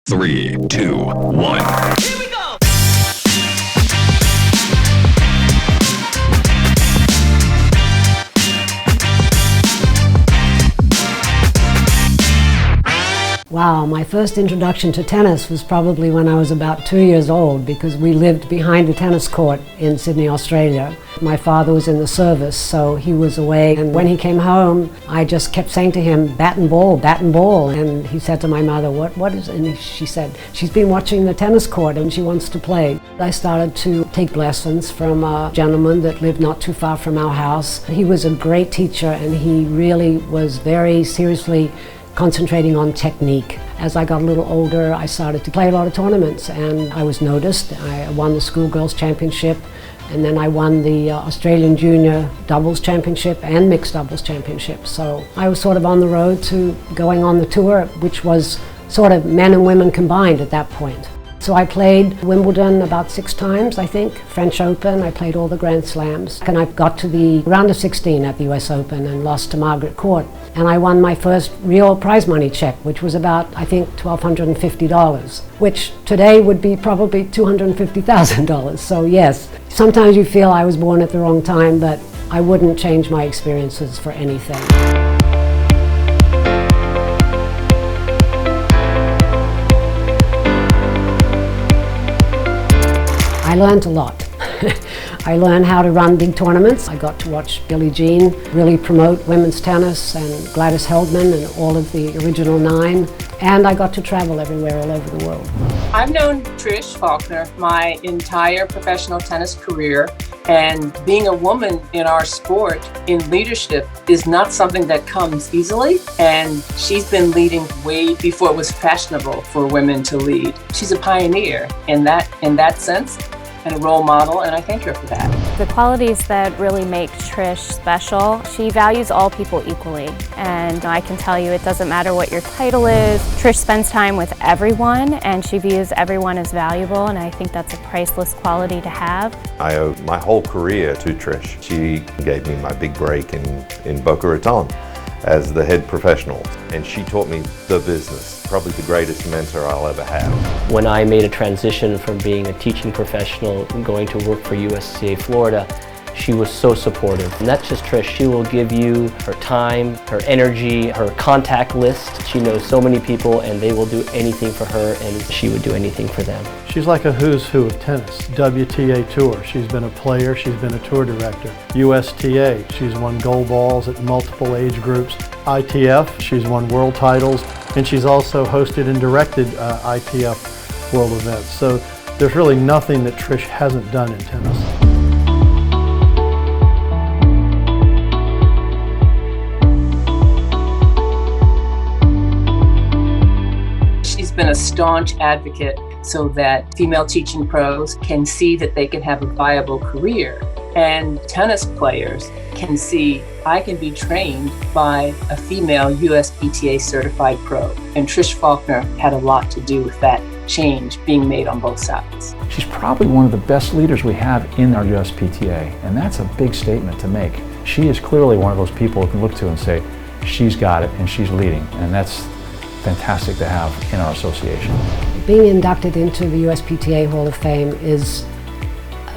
3, 2, 1. Here we go! Wow, my first introduction to tennis was probably when I was about 2 years old, because we lived behind the tennis court in Sydney, Australia. My father was in the service, so he was away, and when he came home, I just kept saying to him, bat and ball, bat and ball. And he said to my mother, what is it? And she said, she's been watching the tennis court and she wants to play. I started to take lessons from a gentleman that lived not too far from our house. He was a great teacher, and he really was very seriously concentrating on technique. As I got a little older, I started to play a lot of tournaments, and I was noticed. I won the schoolgirls championship, and then I won the Australian junior doubles championship and mixed doubles championship. So I was sort of on the road to going on the tour, which was sort of men and women combined at that point. So I played Wimbledon about 6 times, I think, French Open, I played all the Grand Slams. And I got to the round of 16 at the US Open and lost to Margaret Court. And I won my first real prize money check, which was about, I think, $1,250, which today would be probably $250,000. So yes, sometimes you feel I was born at the wrong time, but I wouldn't change my experiences for anything. I learned a lot. I learned how to run big tournaments. I got to watch Billie Jean really promote women's tennis, and Gladys Heldman and all of the original 9. And I got to travel everywhere all over the world. I've known Trish Faulkner my entire professional tennis career, and being a woman in our sport in leadership is not something that comes easily, and she's been leading way before it was fashionable for women to lead. She's a pioneer in that sense, and a role model, and I thank her for that. The qualities that really make Trish special, she values all people equally, and I can tell you it doesn't matter what your title is. Trish spends time with everyone, and she views everyone as valuable, and I think that's a priceless quality to have. I owe my whole career to Trish. She gave me my big break in Boca Raton as the head professional, and she taught me the business, probably the greatest mentor I'll ever have. When I made a transition from being a teaching professional and going to work for USPTA Florida, she was so supportive. And that's just Trish. She will give you her time, her energy, her contact list. She knows so many people, and they will do anything for her, and she would do anything for them. She's like a who's who of tennis. WTA Tour, she's been a player, she's been a tour director. USTA, she's won gold balls at multiple age groups. ITF, she's won world titles, and she's also hosted and directed ITF world events. So there's really nothing that Trish hasn't done in tennis. She's been a staunch advocate so that female teaching pros can see that they can have a viable career, and tennis players can see I can be trained by a female USPTA certified pro. And Trish Faulkner had a lot to do with that change being made on both sides. She's probably one of the best leaders we have in our USPTA, and that's a big statement to make. She is clearly one of those people who can look to and say, she's got it and she's leading, and that's fantastic to have in our association. Being inducted into the USPTA Hall of Fame is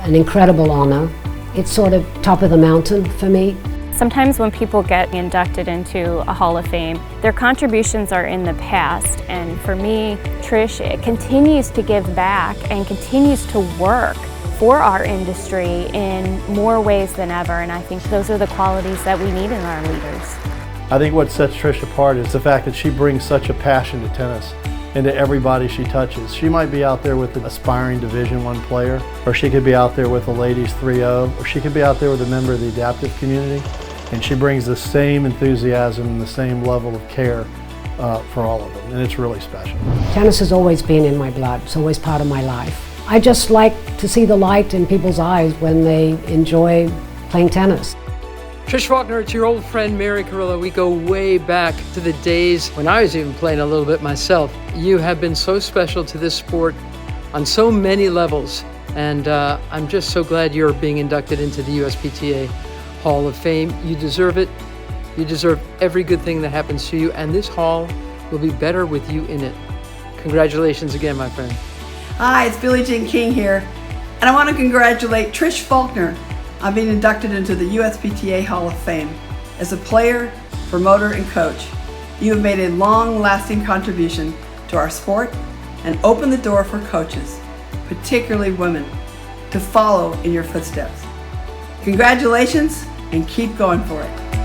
an incredible honor. It's sort of top of the mountain for me. Sometimes when people get inducted into a Hall of Fame, their contributions are in the past, and for me, Trish continues to give back and continues to work for our industry in more ways than ever, and I think those are the qualities that we need in our leaders. I think what sets Trish apart is the fact that she brings such a passion to tennis into everybody she touches. She might be out there with an aspiring Division I player, or she could be out there with a ladies 3-0, or she could be out there with a member of the adaptive community, and she brings the same enthusiasm and the same level of care for all of them, and it's really special. Tennis has always been in my blood. It's always part of my life. I just like to see the light in people's eyes when they enjoy playing tennis. Trish Faulkner, it's your old friend Mary Carrillo. We go way back to the days when I was even playing a little bit myself. You have been so special to this sport on so many levels, and I'm just so glad you're being inducted into the USPTA Hall of Fame. You deserve it. You deserve every good thing that happens to you, and this hall will be better with you in it. Congratulations again, my friend. Hi, it's Billie Jean King here, and I want to congratulate Trish Faulkner on being inducted into the USPTA Hall of Fame. As a player, promoter, and coach, you have made a long-lasting contribution to our sport and opened the door for coaches, particularly women, to follow in your footsteps. Congratulations, and keep going for it.